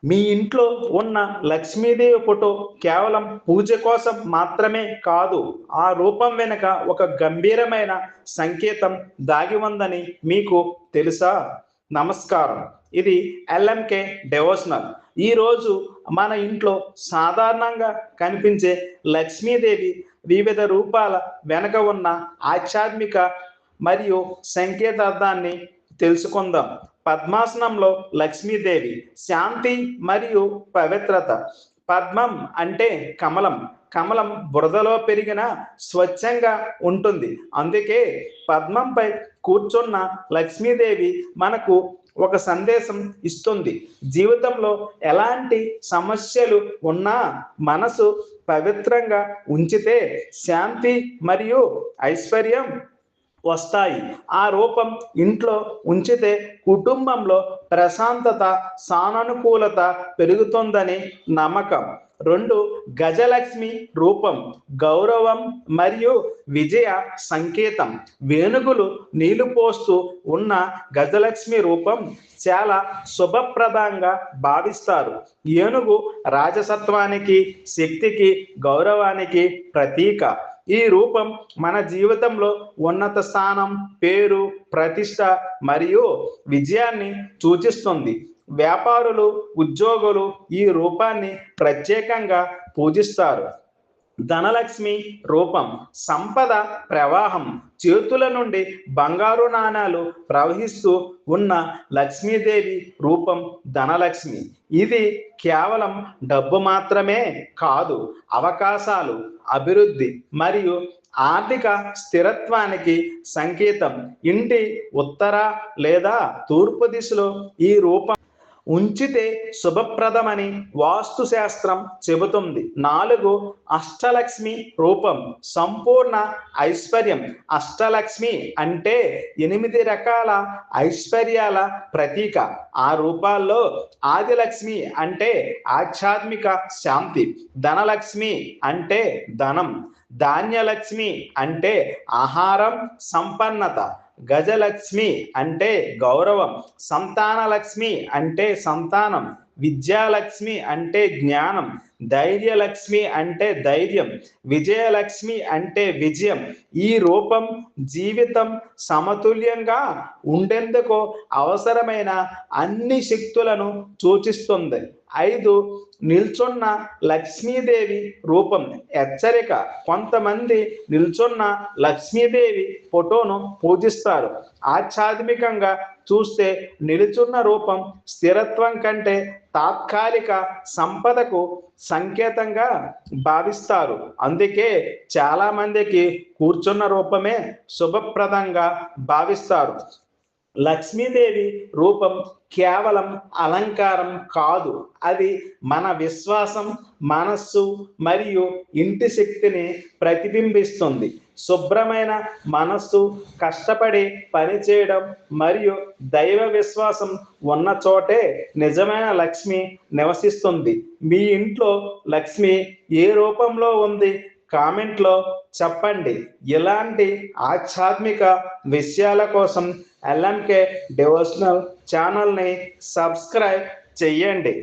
మీ ఇంట్లో ఉన్న లక్ష్మీదేవి ఫోటో కేవలం పూజ కోసం మాత్రమే కాదు, ఆ రూపం వెనుక ఒక గంభీరమైన సంకేతం దాగి ఉందని మీకు తెలుసా? నమస్కారం, ఇది ఎల్ఎంకే డెవోషనల్. ఈరోజు మన ఇంట్లో సాధారణంగా కనిపించే లక్ష్మీదేవి వివిధ రూపాల వెనక ఉన్న ఆధ్యాత్మిక మరియు సంకేతార్థాన్ని తెలుసుకుందాం. పద్మాసనంలో లక్ష్మీదేవి శాంతి మరియు పవిత్రత. పద్మం అంటే కమలం. కమలం బురదలో పెరిగిన స్వచ్ఛంగా ఉంటుంది. అందుకే పద్మంపై కూర్చున్న లక్ష్మీదేవి మనకు ఒక సందేశం ఇస్తుంది. జీవితంలో ఎలాంటి సమస్యలు ఉన్నా మనసు పవిత్రంగా ఉంచితే శాంతి మరియు ఐశ్వర్యం వస్తాయి. ఆ రూపం ఇంట్లో ఉంచితే కుటుంబంలో ప్రశాంతత, సానుకూలత పెరుగుతుందని నమ్మకం. 2, గజలక్ష్మి రూపం గౌరవం మరియు విజయ సంకేతం. వేణుగులు నీళ్లు పోస్తూ ఉన్న గజలక్ష్మి రూపం చాలా శుభప్రదంగా భావిస్తారు. ఏనుగు రాజసత్వానికి, శక్తికి, గౌరవానికి ప్రతీక. ఈ రూపం మన జీవితంలో ఉన్నత స్థానం, పేరు, ప్రతిష్ట మరియు విజయాన్ని సూచిస్తుంది. వ్యాపారులు, ఉద్యోగులు ఈ రూపాన్ని ప్రత్యేకంగా పూజిస్తారు. ధనలక్ష్మి రూపం సంపద ప్రవాహం. చేతుల నుండి బంగారు నాణాలు ప్రవహిస్తూ ఉన్న లక్ష్మీదేవి రూపం ధనలక్ష్మి. ఇది కేవలం డబ్బు మాత్రమే కాదు, అవకాశాలు, అభివృద్ధి మరియు ఆర్థిక స్థిరత్వానికి సంకేతం. ఇంటి ఉత్తర లేదా తూర్పు దిశలో ఈ రూపం ఉంచితే శుభప్రదమని వాస్తు శాస్త్రం చెబుతుంది. 4, అష్టలక్ష్మి రూపం సంపూర్ణ ఐశ్వర్యం. అష్టలక్ష్మి అంటే 8 రకాల ఐశ్వర్యాల ప్రతీక. ఆ రూపాల్లో ఆదిలక్ష్మి అంటే ఆధ్యాత్మిక శాంతి, ధనలక్ష్మి అంటే ధనం, ధాన్యలక్ష్మి అంటే ఆహారం, సంపన్నత, గజలక్ష్మి అంటే గౌరవం, సంతానలక్ష్మి అంటే సంతానం, విద్యాలక్ష్మి అంటే జ్ఞానం, ధైర్యలక్ష్మి అంటే ధైర్యం, విజయలక్ష్మి అంటే విజయం. ఈ రూపం జీవితం సమతుల్యంగా ఉండేందుకు అవసరమైన అన్ని శక్తులను సూచిస్తుంది. 5, నిల్చున్న లక్ష్మీదేవి రూపం హెచ్చరిక. కొంతమంది నిల్చున్న లక్ష్మీదేవి ఫోటోను పూజిస్తారు. ఆధ్యాత్మికంగా చూస్తే నిలుచున్న రూపం స్థిరత్వం కంటే తాత్కాలిక సంపదకు సంకేతంగా భావిస్తారు. అందుకే చాలా మందికి కూర్చున్న రూపమే శుభప్రదంగా భావిస్తారు. లక్ష్మీదేవి రూపం కేవలం అలంకారం కాదు, అది మన విశ్వాసం, మనస్సు మరియు ఇంటి శక్తిని ప్రతిబింబిస్తుంది. శుభ్రమైన మనస్సు, కష్టపడి పనిచేయడం మరియు దైవ విశ్వాసం ఉన్న చోటే నిజమైన లక్ష్మి నివసిస్తుంది. మీ ఇంట్లో లక్ష్మి ఏ రూపంలో ఉంది? కామెంట్లో చెప్పండి. ఇలాంటి ఆధ్యాత్మిక విషయాల కోసం ఎల్ఎంకే డివోషనల్ ఛానల్ని సబ్స్క్రైబ్ చెయ్యండి.